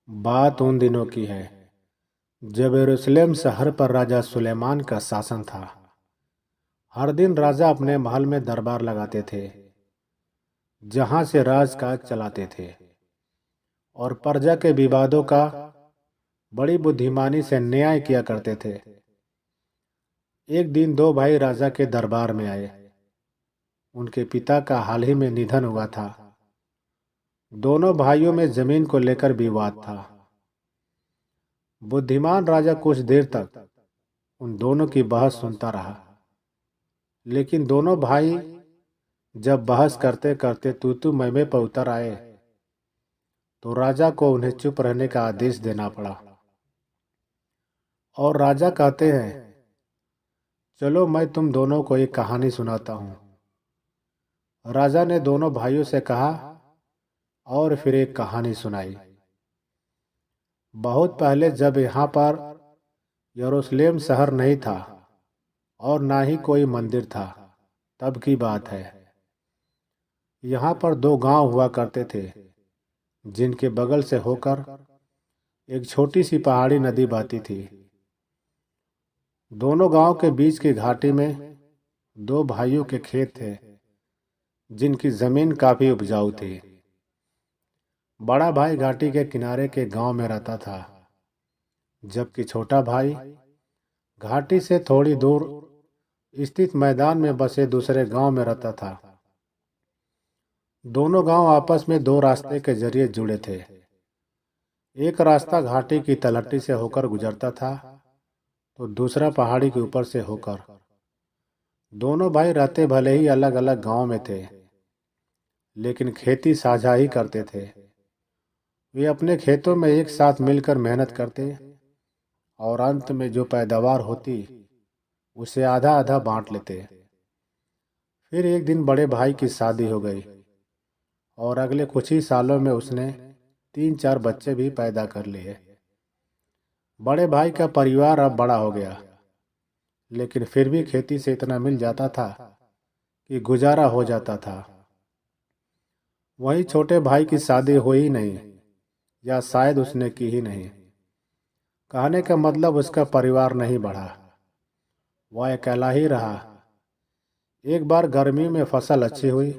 बात उन दिनों की है जब यरूशलेम शहर पर राजा सुलेमान का शासन था। हर दिन राजा अपने महल में दरबार लगाते थे, जहां से राजकाज चलाते थे और प्रजा के विवादों का बड़ी बुद्धिमानी से न्याय किया करते थे। एक दिन दो भाई राजा के दरबार में आए। उनके पिता का हाल ही में निधन हुआ था। दोनों भाइयों में जमीन को लेकर विवाद था। बुद्धिमान राजा कुछ देर तक उन दोनों की बहस सुनता रहा, लेकिन दोनों भाई जब बहस करते करते तू मैं पर उतर आए तो राजा को उन्हें चुप रहने का आदेश देना पड़ा। और राजा कहते हैं, चलो मैं तुम दोनों को एक कहानी सुनाता हूँ। राजा ने दोनों भाइयों से कहा और फिर एक कहानी सुनाई। बहुत पहले जब यहाँ पर यरूशलेम शहर नहीं था और ना ही कोई मंदिर था, तब की बात है। यहाँ पर दो गांव हुआ करते थे, जिनके बगल से होकर एक छोटी सी पहाड़ी नदी बहती थी। दोनों गांव के बीच की घाटी में दो भाइयों के खेत थे, जिनकी जमीन काफी उपजाऊ थी। बड़ा भाई घाटी के किनारे के गांव में रहता था, जबकि छोटा भाई घाटी से थोड़ी दूर स्थित मैदान में बसे दूसरे गांव में रहता था। दोनों गांव आपस में दो रास्ते के जरिए जुड़े थे। एक रास्ता घाटी की तलहटी से होकर गुजरता था, तो दूसरा पहाड़ी के ऊपर से होकर। दोनों भाई रहते भले ही अलग अलग गांव में थे, लेकिन खेती साझा ही करते थे। वे अपने खेतों में एक साथ मिलकर मेहनत करते और अंत में जो पैदावार होती उसे आधा आधा बांट लेते। फिर एक दिन बड़े भाई की शादी हो गई और अगले कुछ ही सालों में उसने 3-4 बच्चे भी पैदा कर लिए। बड़े भाई का परिवार अब बड़ा हो गया, लेकिन फिर भी खेती से इतना मिल जाता था कि गुजारा हो जाता था। वहीं छोटे भाई की शादी हुई ही नहीं, या शायद उसने की ही नहीं। कहने का मतलब उसका परिवार नहीं बढ़ा, वह अकेला ही रहा। एक बार गर्मी में फसल अच्छी हुई।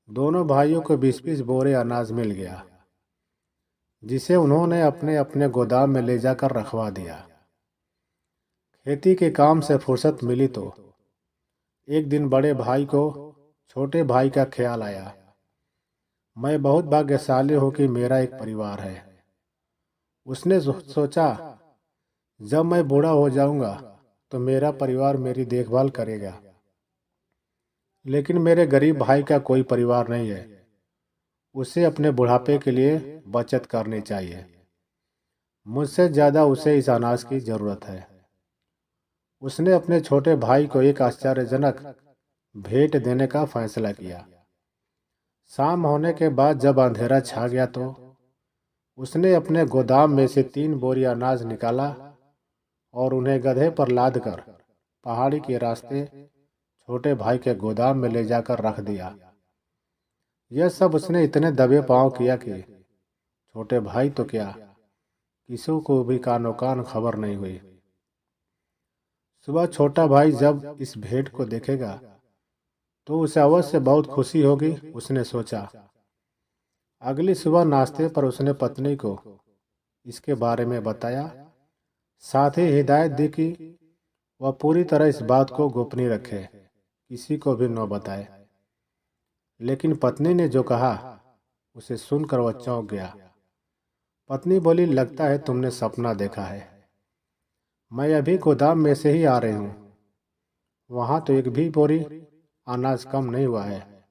दोनों भाइयों को 20-20 बोरे अनाज मिल गया, जिसे उन्होंने अपने अपने गोदाम में ले जाकर रखवा दिया। खेती के काम से फुर्सत मिली तो एक दिन बड़े भाई को छोटे भाई का ख्याल आया। मैं बहुत भाग्यशाली हूँ कि मेरा एक परिवार है। उसने सोचा, जब मैं बूढ़ा हो जाऊंगा तो मेरा परिवार मेरी देखभाल करेगा, लेकिन मेरे गरीब भाई का कोई परिवार नहीं है। उसे अपने बुढ़ापे के लिए बचत करनी चाहिए। मुझसे ज़्यादा उसे इस अनाज की ज़रूरत है। उसने अपने छोटे भाई को एक आश्चर्यजनक भेंट देने का फैसला किया। शाम होने के बाद जब अंधेरा छा गया तो उसने अपने गोदाम में से 3 बोरी अनाज निकाला और उन्हें गधे पर लाद कर पहाड़ी के रास्ते छोटे भाई के गोदाम में ले जाकर रख दिया। यह सब उसने इतने दबे पांव किया कि छोटे भाई तो क्या, किसी को भी कानो कान खबर नहीं हुई। सुबह छोटा भाई जब इस भेंट को देखेगा तो उसे अवश्य बहुत खुशी होगी, उसने सोचा। अगली सुबह नाश्ते पर उसने पत्नी को इसके बारे में बताया, साथ ही हिदायत दी कि वह पूरी तरह इस बात को गोपनीय रखे, किसी को भी न बताए। लेकिन पत्नी ने जो कहा उसे सुनकर वह चौंक गया। पत्नी बोली, लगता है तुमने सपना देखा है। मैं अभी गोदाम में से ही आ रही हूँ। वहाँ तो एक भी बोरी अनाज कम नहीं हुआ है।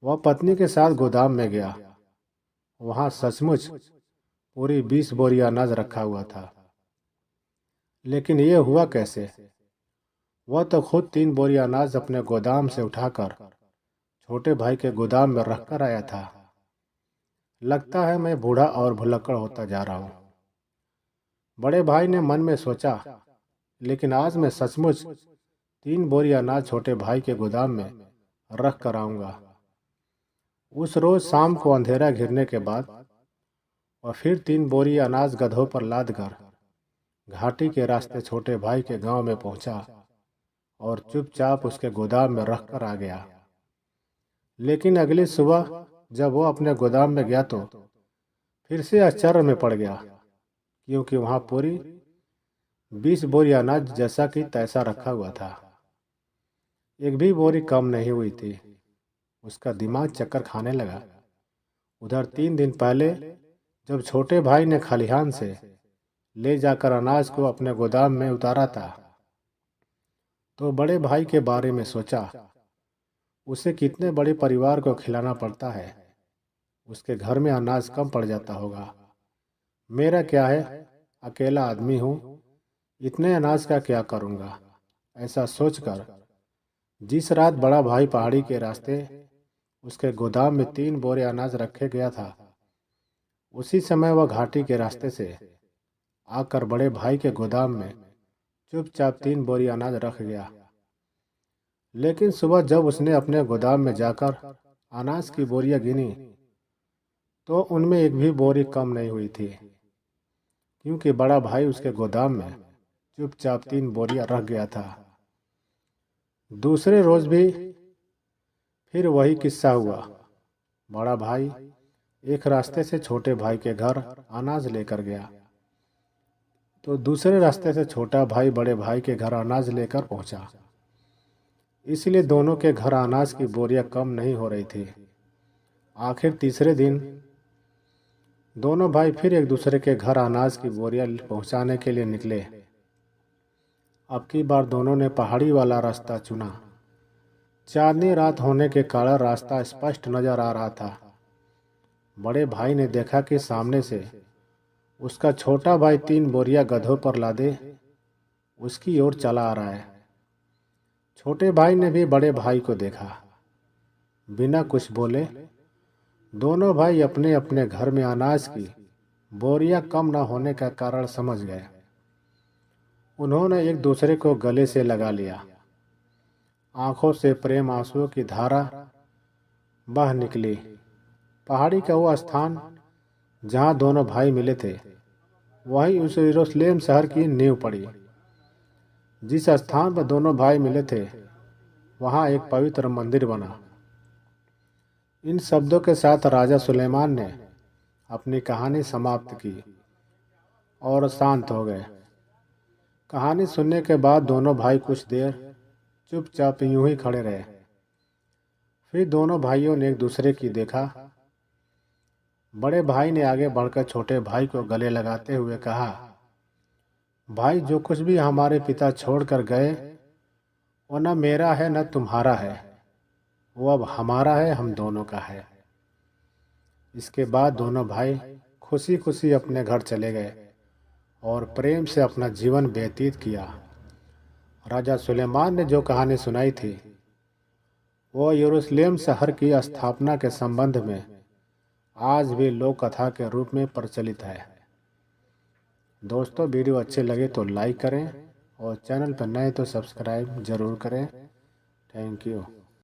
वह पत्नी के साथ गोदाम में गया। वहाँ सचमुच पूरी 20 बोरी अनाज रखा हुआ था। लेकिन ये हुआ कैसे? वह तो खुद 3 बोरी अनाज अपने गोदाम से उठाकर छोटे भाई के गोदाम में रख कर आया था। लगता है मैं बूढ़ा और भुलक्कड़ होता जा रहा हूँ, बड़े भाई ने मन में सोचा। लेकिन आज मैं सचमुच 3 बोरी अनाज छोटे भाई के गोदाम में रख कर आऊंगा। उस रोज शाम को अंधेरा घिरने के बाद और फिर 3 बोरी अनाज गधों पर लाद कर घाटी के रास्ते छोटे भाई के गांव में पहुंचा और चुपचाप उसके गोदाम में रख कर आ गया। लेकिन अगली सुबह जब वो अपने गोदाम में गया तो फिर से आश्चर्य में पड़ गया, क्योंकि वहां पूरी 20 बोरी अनाज जैसा कि तैसा रखा हुआ था। एक भी बोरी कम नहीं हुई थी। उसका दिमाग चक्कर खाने लगा। उधर 3 दिन पहले जब छोटे भाई ने खलिहान से ले जाकर अनाज को अपने गोदाम में उतारा था, तो बड़े भाई के बारे में सोचा। उसे कितने बड़े परिवार को खिलाना पड़ता है, उसके घर में अनाज कम पड़ जाता होगा। मेरा क्या है, अकेला आदमी हूँ, इतने अनाज का क्या करूँगा। ऐसा सोचकर जिस रात बड़ा भाई पहाड़ी के रास्ते उसके गोदाम में 3 बोरे अनाज रखे गया था, उसी समय वह घाटी के रास्ते से आकर बड़े भाई के गोदाम में चुपचाप 3 बोरी अनाज रख गया। लेकिन सुबह जब उसने अपने गोदाम में जाकर अनाज की बोरियां गिनी, तो उनमें एक भी बोरी कम नहीं हुई थी, क्योंकि बड़ा भाई उसके गोदाम में चुपचाप 3 बोरियां रख गया था। दूसरे रोज भी फिर वही किस्सा हुआ। बड़ा भाई एक रास्ते से छोटे भाई के घर अनाज लेकर गया, तो दूसरे रास्ते से छोटा भाई बड़े भाई के घर अनाज लेकर पहुंचा। इसलिए दोनों के घर अनाज की बोरियां कम नहीं हो रही थी। आखिर तीसरे दिन दोनों भाई फिर एक दूसरे के घर अनाज की बोरियां पहुंचाने के लिए निकले। अब की बार दोनों ने पहाड़ी वाला रास्ता चुना। चांदनी रात होने के कारण रास्ता स्पष्ट नजर आ रहा था। बड़े भाई ने देखा कि सामने से उसका छोटा भाई 3 बोरियां गधों पर लादे उसकी ओर चला आ रहा है। छोटे भाई ने भी बड़े भाई को देखा। बिना कुछ बोले दोनों भाई अपने अपने घर में अनाज की बोरियां कम न होने का कारण समझ गए। उन्होंने एक दूसरे को गले से लगा लिया। आंखों से प्रेम आंसुओं की धारा बह निकली। पहाड़ी का वो स्थान जहां दोनों भाई मिले थे, वहीं उस यरूशलेम शहर की नींव पड़ी। जिस स्थान पर दोनों भाई मिले थे, वहां एक पवित्र मंदिर बना। इन शब्दों के साथ राजा सुलेमान ने अपनी कहानी समाप्त की और शांत हो गए। कहानी सुनने के बाद दोनों भाई कुछ देर चुपचाप यूं ही खड़े रहे। फिर दोनों भाइयों ने एक दूसरे की देखा। बड़े भाई ने आगे बढ़कर छोटे भाई को गले लगाते हुए कहा, भाई, जो कुछ भी हमारे पिता छोड़कर गए वो न मेरा है न तुम्हारा है, वो अब हमारा है, हम दोनों का है। इसके बाद दोनों भाई खुशी खुशी अपने घर चले गए और प्रेम से अपना जीवन व्यतीत किया। राजा सुलेमान ने जो कहानी सुनाई थी, वो यरूशलेम शहर की स्थापना के संबंध में आज भी लोक कथा के रूप में प्रचलित है। दोस्तों, वीडियो अच्छे लगे तो लाइक करें और चैनल पर नए तो सब्सक्राइब जरूर करें। Thank you.